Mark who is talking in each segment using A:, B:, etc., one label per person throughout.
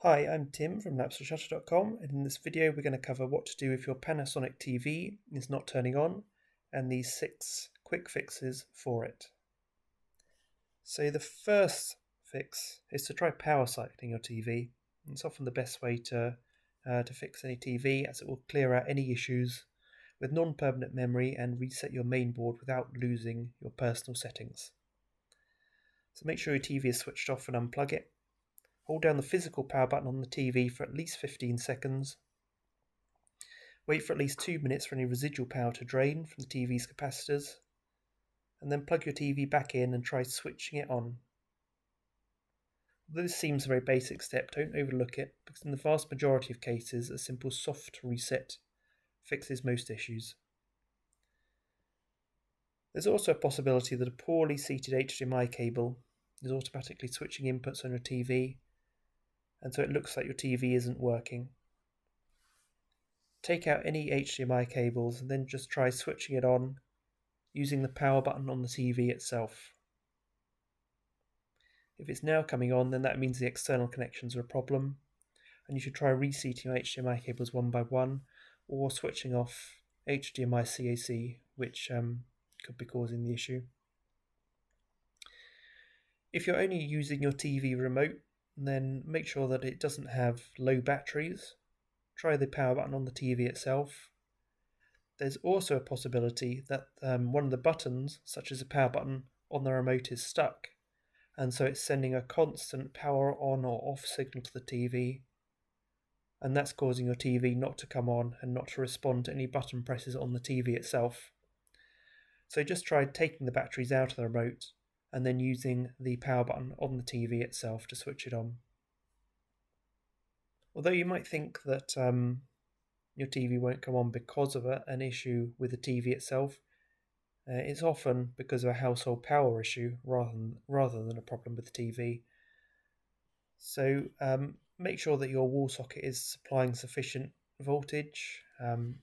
A: Hi, I'm Tim from laptopshutter.com, and in this video we're going to cover what to do if your Panasonic TV is not turning on and these 6 quick fixes for it. So the first fix is to try power cycling your TV. It's often the best way to fix any TV, as it will clear out any issues with non-permanent memory and reset your main board without losing your personal settings. So make sure your TV is switched off and unplug it. Hold down the physical power button on the TV for at least 15 seconds. Wait for at least 2 minutes for any residual power to drain from the TV's capacitors. And then plug your TV back in and try switching it on. Although this seems a very basic step, don't overlook it, because in the vast majority of cases, a simple soft reset fixes most issues. There's also a possibility that a poorly seated HDMI cable is automatically switching inputs on your TV, and so it looks like your TV isn't working. Take out any HDMI cables and then just try switching it on using the power button on the TV itself. If it's now coming on, then that means the external connections are a problem, and you should try reseating your HDMI cables one by one, or switching off HDMI CAC, which could be causing the issue. If you're only using your TV remote, then make sure that it doesn't have low batteries. Try the power button on the TV itself. There's also a possibility that one of the buttons, such as the power button on the remote, is stuck, and so it's sending a constant power on or off signal to the TV, and that's causing your TV not to come on and not to respond to any button presses on the TV itself. So just try taking the batteries out of the remote and then using the power button on the TV itself to switch it on. Although you might think that your TV won't come on because of an issue with the TV itself, it's often because of a household power issue rather than a problem with the TV. So make sure that your wall socket is supplying sufficient voltage.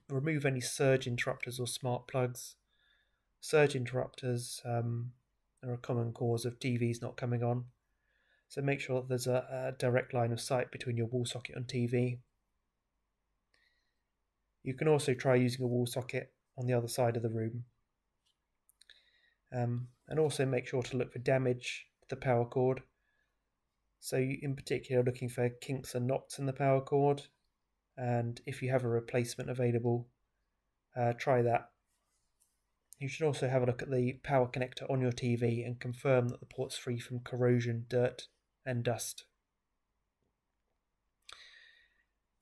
A: Remove any surge interrupters or smart plugs. Surge interrupters are a common cause of TVs not coming on, so make sure that there's a direct line of sight between your wall socket and TV. You can also try using a wall socket on the other side of the room. And also make sure to look for damage to the power cord. So you, in particular, are looking for kinks and knots in the power cord, and if you have a replacement available, try that. You should also have a look at the power connector on your TV and confirm that the port's free from corrosion, dirt and dust.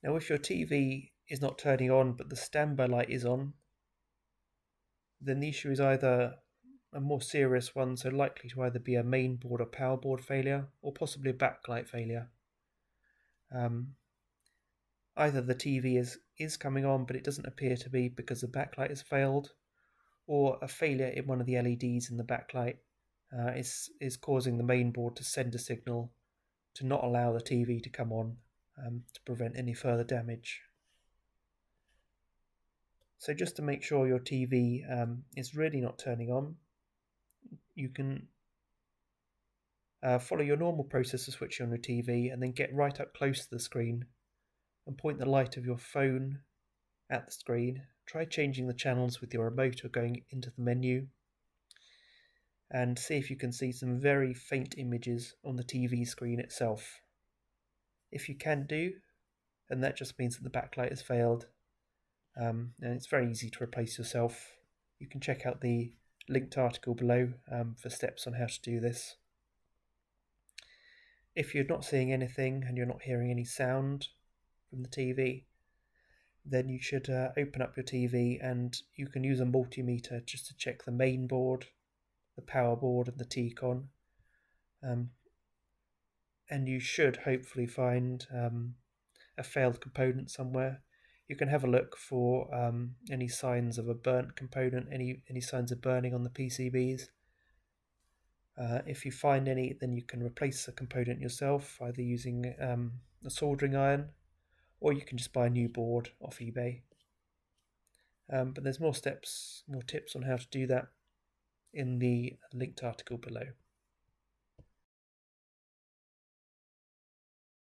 A: Now, if your TV is not turning on but the standby light is on, then the issue is either a more serious one, so likely to either be a main board or power board failure, or possibly a backlight failure. Either the TV is coming on but it doesn't appear to be because the backlight has failed, or a failure in one of the LEDs in the backlight is causing the main board to send a signal to not allow the TV to come on to prevent any further damage. So just to make sure your TV is really not turning on, you can follow your normal process of switching on your TV and then get right up close to the screen and point the light of your phone at the screen. Try changing the channels with your remote or going into the menu, and see if you can see some very faint images on the TV screen itself. If you can do, then that just means that the backlight has failed, and it's very easy to replace yourself. You can check out the linked article below for steps on how to do this. If you're not seeing anything and you're not hearing any sound from the TV, then you should open up your TV and you can use a multimeter just to check the main board, the power board and the T-con. And you should hopefully find a failed component somewhere. You can have a look for any signs of a burnt component, any signs of burning on the PCBs. If you find any, then you can replace the component yourself, either using a soldering iron, or you can just buy a new board off eBay. But there's more tips on how to do that in the linked article below.